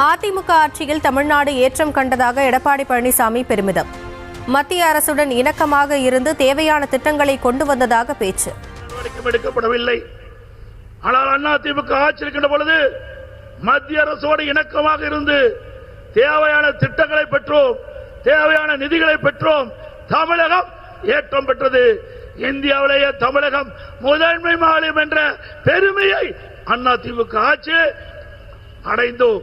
அதிமுக ஆட்சியில் தமிழ்நாடு ஏற்றம் கண்டதாக எடப்பாடி பழனிசாமி பெருமிதம். மத்திய அரசுடன் இணக்கமாக இருந்து தேவையான திட்டங்களை கொண்டு வந்ததாக பேச்சு. எடுக்கப்படவில்லை. ஆனால் அதிமுக ஆட்சி இருக்கின்ற பொழுது மத்திய அரசோடு இணக்கமாக இருந்து தேவையான திட்டங்களை பெற்றோம், தேவையான நிதிகளை பெற்றோம். தமிழகம் ஏற்றம் பெற்றது. இந்தியாவிலேயே தமிழகம் முதன்மை மாநிலம் என்ற பெருமையை அதிமுக ஆட்சி அடைந்தோம்.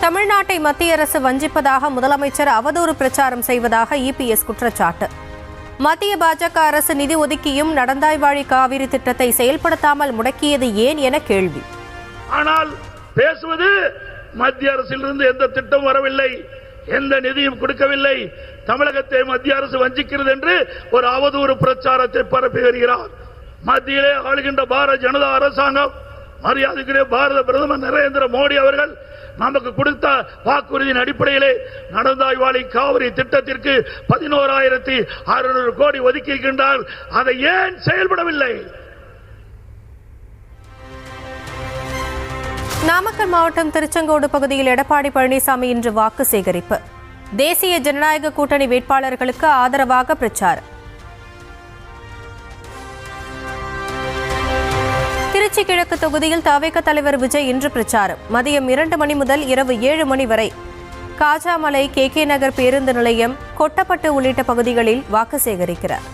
தமிழ்நாட்டை மத்திய அரசு வஞ்சிப்பதாக முதலமைச்சர் அவதூறு பிரச்சாரம் செய்வதாக இபிஎஸ் குற்றச்சாட்டு. மத்திய பாஜக அரசு நிதி ஒதுக்கியும் நடந்தாய்வாழி காவிரி திட்டத்தை செயல்படுத்தாமல் முடக்கியது ஏன் என கேள்வி. ஆனால் பேசுவது மத்திய அரசிலிருந்து எந்த திட்டம் வரவில்லை, எந்த நிதியும் கொடுக்கவில்லை, தமிழகத்தை மத்திய அரசு வஞ்சிக்கிறது என்று ஒரு அவதூறு பிரச்சாரத்தை பரப்பி வருகிறார். மத்தியிலே ஆளுகின்ற பாரதிய ஜனதா அரசாங்கம், மரியாதைக்குரிய பாரத பிரதமர் நரேந்திர மோடி அவர்கள் நமக்கு கொடுத்த வாக்குறுதியின் அடிப்படையிலே நடந்தாய்வாழி காவிரி திட்டத்திற்கு 11,600 கோடி ஒதுக்கி இருக்கின்றார். அதை ஏன் செயல்படவில்லை? நாமக்கல் மாவட்டம் திருச்செங்கோடு பகுதியில் எடப்பாடி பழனிசாமி இன்று வாக்கு சேகரிப்பு. தேசிய ஜனநாயக கூட்டணி வேட்பாளர்களுக்கு ஆதரவாக பிரச்சாரம். திருச்சி கிழக்கு தொகுதியில் தவிக தலைவர் விஜய் இன்று பிரச்சாரம். மதியம் 2 மணி முதல் இரவு 7 மணி வரை காஜாமலை, KK நகர் பேருந்து நிலையம், கொட்டப்பட்டு உள்ளிட்ட பகுதிகளில் வாக்கு சேகரிக்கிறார்.